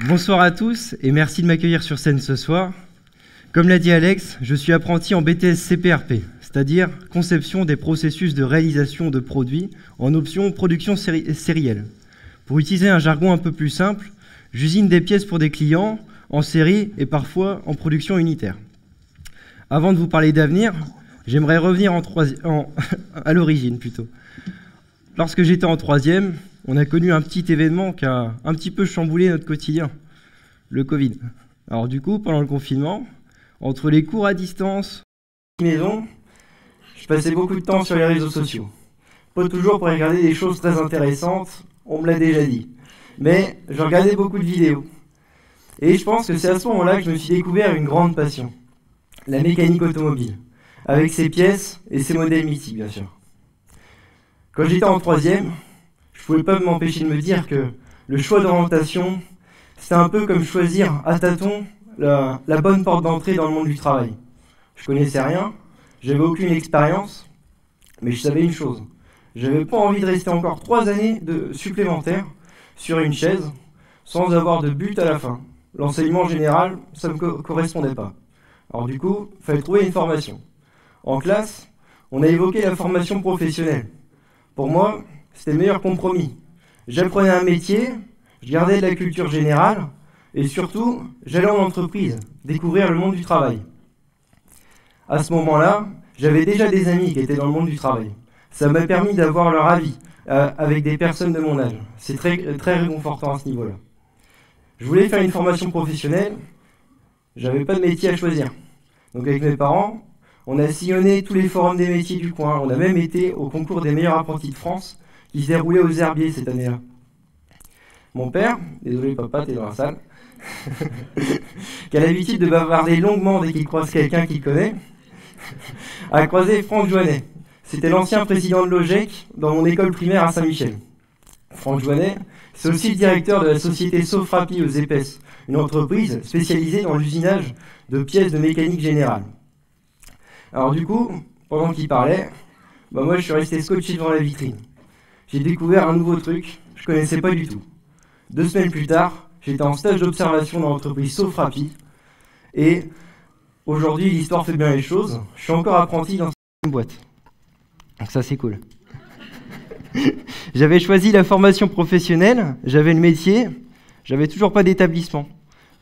Bonsoir à tous et merci de m'accueillir sur scène ce soir. Comme l'a dit Alex, je suis apprenti en BTS CPRP, c'est-à-dire conception des processus de réalisation de produits en option production sérielle. Pour utiliser un jargon un peu plus simple, j'usine des pièces pour des clients en série et parfois en production unitaire. Avant de vous parler d'avenir, j'aimerais revenir à l'origine plutôt. Lorsque j'étais en troisième, on a connu un petit événement qui a un petit peu chamboulé notre quotidien, le Covid. Alors du coup, pendant le confinement, entre les cours à distance, maison, je passais beaucoup de temps sur les réseaux sociaux. Pas toujours pour regarder des choses très intéressantes, on me l'a déjà dit. Mais je regardais beaucoup de vidéos. Et je pense que c'est à ce moment-là que je me suis découvert une grande passion. La mécanique automobile, avec ses pièces et ses modèles mythiques, bien sûr. Quand j'étais en troisième, je ne pouvais pas m'empêcher de me dire que le choix d'orientation, c'était un peu comme choisir à tâtons la bonne porte d'entrée dans le monde du travail. Je connaissais rien, j'avais aucune expérience, mais je savais une chose. J'avais pas envie de rester encore 3 années supplémentaires sur une chaise sans avoir de but à la fin. L'enseignement général, ça ne me correspondait pas. Alors du coup, il fallait trouver une formation. En classe, on a évoqué la formation professionnelle. Pour moi, c'était le meilleur compromis. J'apprenais un métier, je gardais de la culture générale, et surtout, j'allais en entreprise, découvrir le monde du travail. À ce moment-là, j'avais déjà des amis qui étaient dans le monde du travail. Ça m'a permis d'avoir leur avis avec des personnes de mon âge. C'est très réconfortant à ce niveau-là. Je voulais faire une formation professionnelle, j'avais pas de métier à choisir. Donc avec mes parents, on a sillonné tous les forums des métiers du coin. On a même été au concours des meilleurs apprentis de France qui se déroulait aux Herbiers cette année-là. Mon père, désolé papa, t'es dans la salle, qui a l'habitude de bavarder longuement dès qu'il croise quelqu'un qu'il connaît, a croisé Franck Joannet. C'était l'ancien président de l'OGEC dans mon école primaire à Saint-Michel. Franck Joannet, c'est aussi le directeur de la société Sofrapi aux Épaisses, une entreprise spécialisée dans l'usinage de pièces de mécanique générale. Alors du coup, pendant qu'il parlait, moi je suis resté scotché devant la vitrine. J'ai découvert un nouveau truc, je ne connaissais pas du tout. 2 semaines plus tard, j'étais en stage d'observation dans l'entreprise Sofrapi, et aujourd'hui l'histoire fait bien les choses, je suis encore apprenti dans cette boîte. Donc ça c'est cool. J'avais choisi la formation professionnelle, j'avais le métier, j'avais toujours pas d'établissement.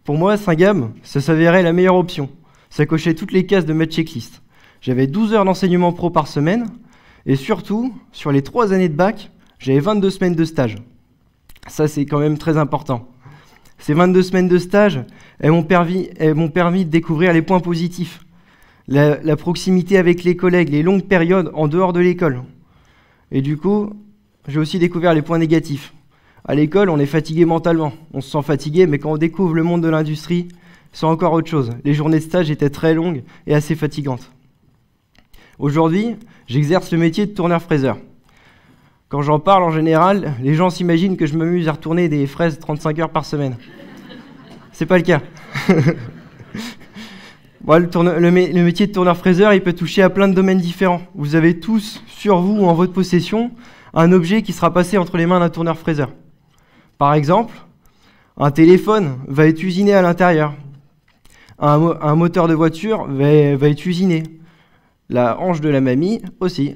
Pour moi, Saint-Gab, ça s'avérait la meilleure option. Ça cochait toutes les cases de ma checklist. J'avais 12 heures d'enseignement pro par semaine, et surtout, sur les 3 années de bac, j'avais 22 semaines de stage. Ça, c'est quand même très important. Ces 22 semaines de stage, elles m'ont permis de découvrir les points positifs. La proximité avec les collègues, les longues périodes en dehors de l'école. Et du coup, j'ai aussi découvert les points négatifs. À l'école, on est fatigué mentalement. On se sent fatigué, mais quand on découvre le monde de l'industrie, c'est encore autre chose. Les journées de stage étaient très longues et assez fatigantes. Aujourd'hui, j'exerce le métier de tourneur-fraiseur. Quand j'en parle, en général, les gens s'imaginent que je m'amuse à retourner des fraises 35 heures par semaine. C'est pas le cas. Le métier de tourneur-fraiseur, il peut toucher à plein de domaines différents. Vous avez tous, sur vous ou en votre possession, un objet qui sera passé entre les mains d'un tourneur-fraiseur. Par exemple, un téléphone va être usiné à l'intérieur. Un moteur de voiture va être usiné. La hanche de la mamie aussi.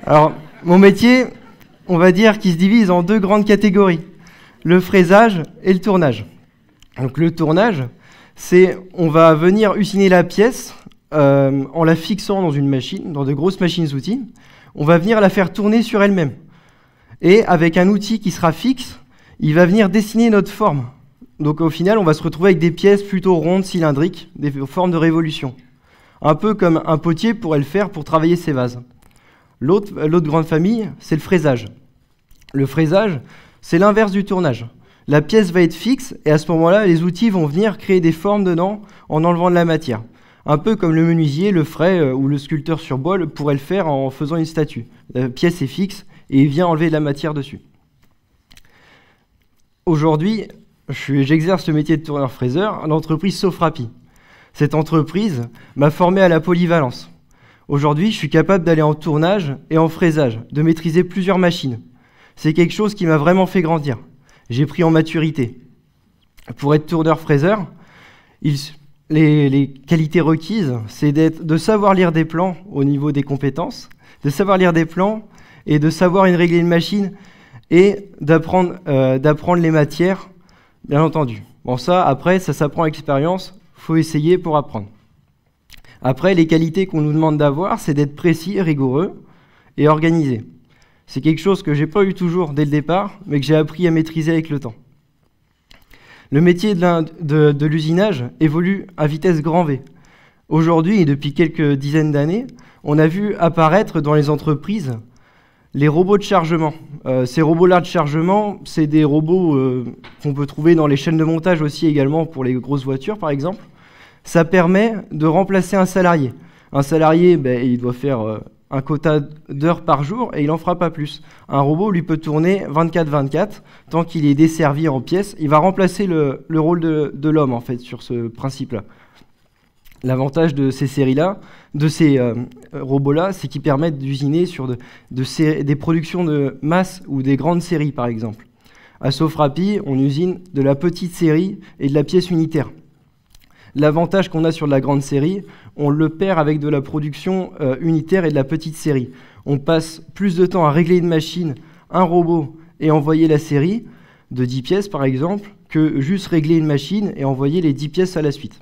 Alors, mon métier, on va dire qu'il se divise en 2 grandes catégories. Le fraisage et le tournage. Donc le tournage, c'est on va venir usiner la pièce en la fixant dans une machine, dans de grosses machines-outils. On va venir la faire tourner sur elle-même. Et avec un outil qui sera fixe, il va venir dessiner notre forme. Donc au final, on va se retrouver avec des pièces plutôt rondes, cylindriques, des formes de révolution. Un peu comme un potier pourrait le faire pour travailler ses vases. L'autre grande famille, c'est le fraisage. Le fraisage, c'est l'inverse du tournage. La pièce va être fixe et à ce moment-là, les outils vont venir créer des formes dedans en enlevant de la matière. Un peu comme le menuisier, le frais ou le sculpteur sur bois pourrait le faire en faisant une statue. La pièce est fixe et il vient enlever de la matière dessus. Aujourd'hui, j'exerce le métier de tourneur-fraiseur à l'entreprise Sofrapi. Cette entreprise m'a formé à la polyvalence. Aujourd'hui, je suis capable d'aller en tournage et en fraisage, de maîtriser plusieurs machines. c'est quelque chose qui m'a vraiment fait grandir. J'ai pris en maturité. Pour être tourneur-fraiseur, les qualités requises, c'est de savoir lire des plans au niveau des compétences, de savoir lire des plans et de savoir régler une machine et d'apprendre les matières, bien entendu. Bon, ça, après, ça s'apprend à l'expérience, il faut essayer pour apprendre. Après, les qualités qu'on nous demande d'avoir, c'est d'être précis, rigoureux et organisé. C'est quelque chose que je n'ai pas eu toujours dès le départ, mais que j'ai appris à maîtriser avec le temps. Le métier de l'usinage évolue à vitesse grand V. Aujourd'hui, et depuis quelques dizaines d'années, on a vu apparaître dans les entreprises les robots de chargement. Ces robots-là de chargement, c'est des robots qu'on peut trouver dans les chaînes de montage aussi également pour les grosses voitures, par exemple. Ça permet de remplacer un salarié. Un salarié, il doit faire un quota d'heures par jour et il n'en fera pas plus. Un robot, lui, peut tourner 24/24 tant qu'il est desservi en pièces. Il va remplacer le rôle de l'homme, en fait, sur ce principe-là. L'avantage de ces séries-là, de ces robots-là, c'est qu'ils permettent d'usiner sur des productions de masse ou des grandes séries, par exemple. À Sofrapi, on usine de la petite série et de la pièce unitaire. L'avantage qu'on a sur de la grande série, on le perd avec de la production unitaire et de la petite série. On passe plus de temps à régler une machine, un robot et envoyer la série de 10 pièces par exemple, que juste régler une machine et envoyer les 10 pièces à la suite.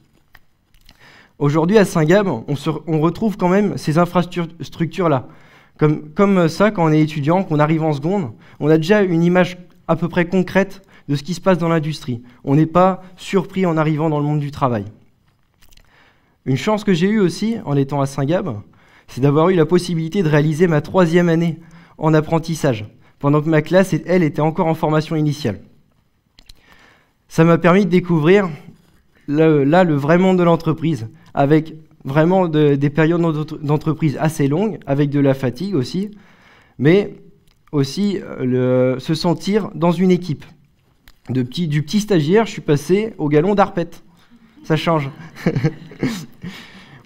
Aujourd'hui à Saint-Gab, on retrouve quand même ces infrastructures-là. Comme ça, quand on est étudiant, qu'on arrive en seconde, on a déjà une image à peu près concrète de ce qui se passe dans l'industrie. On n'est pas surpris en arrivant dans le monde du travail. Une chance que j'ai eue aussi, en étant à Saint-Gab, c'est d'avoir eu la possibilité de réaliser ma 3e année en apprentissage, pendant que ma classe, elle, était encore en formation initiale. Ça m'a permis de découvrir le vrai monde de l'entreprise, avec vraiment des périodes d'entreprise assez longues, avec de la fatigue aussi, mais aussi se sentir dans une équipe. Du petit stagiaire, je suis passé au galon d'Arpette. Ça change.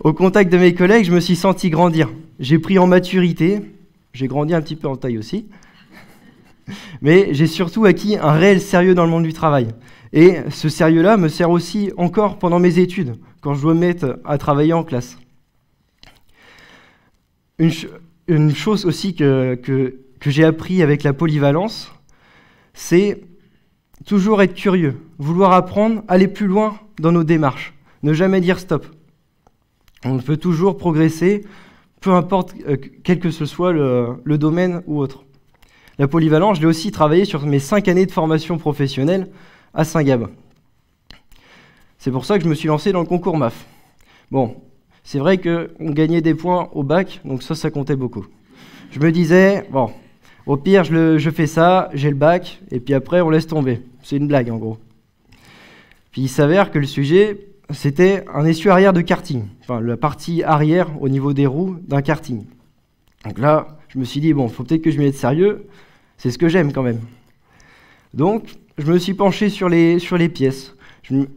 Au contact de mes collègues, je me suis senti grandir. J'ai pris en maturité, j'ai grandi un petit peu en taille aussi, mais j'ai surtout acquis un réel sérieux dans le monde du travail. Et ce sérieux-là me sert aussi encore pendant mes études, quand je dois me mettre à travailler en classe. Une chose aussi que j'ai appris avec la polyvalence, c'est toujours être curieux, vouloir apprendre, aller plus loin dans nos démarches, ne jamais dire stop. On peut toujours progresser, peu importe quel que ce soit le domaine ou autre. La polyvalence, je l'ai aussi travaillé sur mes 5 années de formation professionnelle à Saint-Gab. C'est pour ça que je me suis lancé dans le concours MAF. Bon, c'est vrai qu'on gagnait des points au bac, donc ça comptait beaucoup. Je me disais, bon, au pire, je fais ça, j'ai le bac, et puis après, on laisse tomber. C'est une blague, en gros. Puis il s'avère que le sujet, c'était un essieu arrière de karting. Enfin, la partie arrière au niveau des roues d'un karting. Donc là, je me suis dit, bon, il faut peut-être que je m'y mette sérieux. C'est ce que j'aime quand même. Donc, je me suis penché sur les pièces.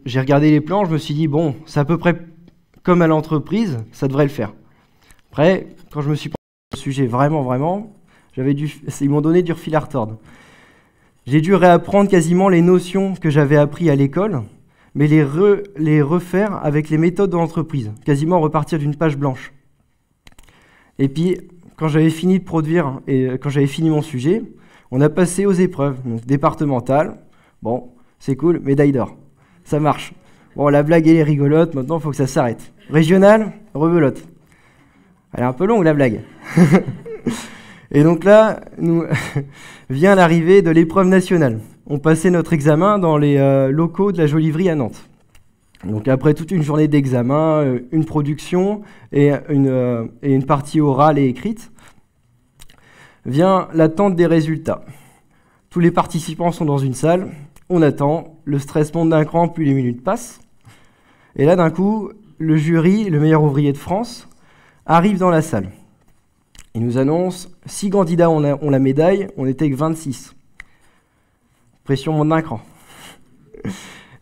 J'ai regardé les plans, je me suis dit, bon, c'est à peu près comme à l'entreprise, ça devrait le faire. Après, quand je me suis penché sur le sujet vraiment, ils m'ont donné du fil à retordre. J'ai dû réapprendre quasiment les notions que j'avais apprises à l'école, mais les refaire avec les méthodes de l'entreprise, quasiment repartir d'une page blanche. Et puis, quand j'avais fini de produire et quand j'avais fini mon sujet, on a passé aux épreuves, donc départementales. Bon, c'est cool, médaille d'or. Ça marche. Bon, la blague, elle est rigolote, maintenant, il faut que ça s'arrête. Régional, rebelote. Elle est un peu longue, la blague. Et donc là, nous vient l'arrivée de l'épreuve nationale. On passait notre examen dans les locaux de la Joliverie à Nantes. Donc après toute une journée d'examen, une production et une partie orale et écrite, vient l'attente des résultats. Tous les participants sont dans une salle, on attend, le stress monte d'un cran, plus les minutes passent. Et là, d'un coup, le jury, le meilleur ouvrier de France, arrive dans la salle. Il nous annonce 6 candidats ont la médaille, on était que 26. Pression monte d'un cran.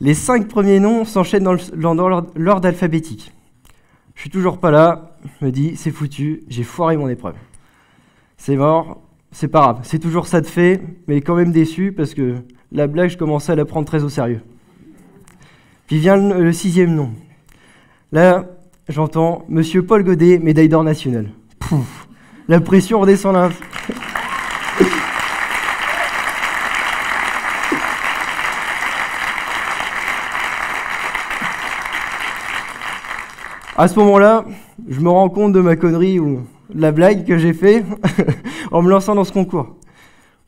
Les 5 premiers noms s'enchaînent dans l'ordre alphabétique. Je suis toujours pas là, je me dis, c'est foutu, j'ai foiré mon épreuve. C'est mort, c'est pas grave, c'est toujours ça de fait, mais quand même déçu parce que la blague, je commençais à la prendre très au sérieux. Puis vient le 6e nom. Là, j'entends Monsieur Paul Godet, médaille d'or nationale. Pouf, la pression redescend là. À ce moment-là, je me rends compte de ma connerie ou de la blague que j'ai fait en me lançant dans ce concours.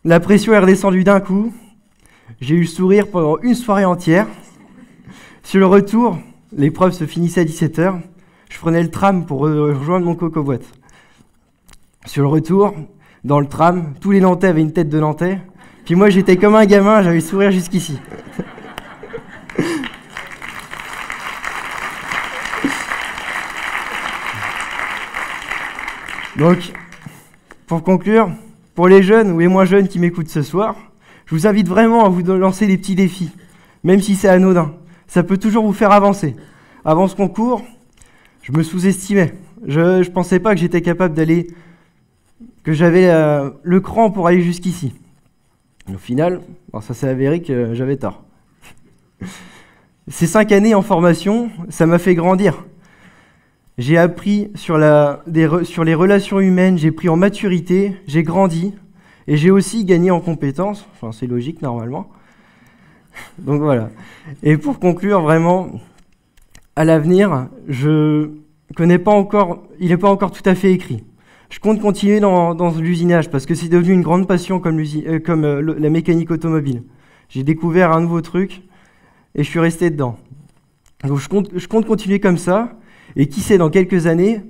La pression est redescendue d'un coup. J'ai eu le sourire pendant une soirée entière. Sur le retour, l'épreuve se finissait à 17h. Je prenais le tram pour rejoindre mon coco-boîte. Sur le retour, dans le tram, tous les Nantais avaient une tête de Nantais. Puis moi, j'étais comme un gamin, j'avais le sourire jusqu'ici. Donc, pour conclure, pour les jeunes ou les moins jeunes qui m'écoutent ce soir, je vous invite vraiment à vous lancer des petits défis, même si c'est anodin. Ça peut toujours vous faire avancer. Avant ce concours, je me sous-estimais. Je ne pensais pas que j'étais capable d'aller, que j'avais le cran pour aller jusqu'ici. Au final, ça s'est avéré que j'avais tort. Ces 5 années en formation, ça m'a fait grandir. J'ai appris sur les relations humaines, j'ai pris en maturité, j'ai grandi et j'ai aussi gagné en compétences. Enfin, c'est logique normalement. Donc voilà. Et pour conclure, vraiment, à l'avenir, je connais pas encore, il n'est pas encore tout à fait écrit. Je compte continuer dans l'usinage parce que c'est devenu une grande passion comme la mécanique automobile. J'ai découvert un nouveau truc et je suis resté dedans. Donc je compte continuer comme ça. Et qui sait, dans quelques années,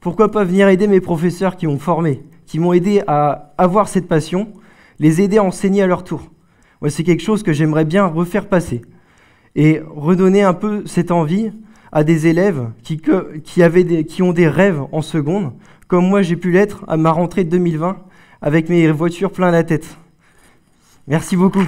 pourquoi pas venir aider mes professeurs qui m'ont formé, qui m'ont aidé à avoir cette passion, les aider à enseigner à leur tour. Ouais, c'est quelque chose que j'aimerais bien refaire passer et redonner un peu cette envie à des élèves qui ont des rêves en seconde, comme moi j'ai pu l'être à ma rentrée de 2020 avec mes voitures plein la tête. Merci beaucoup.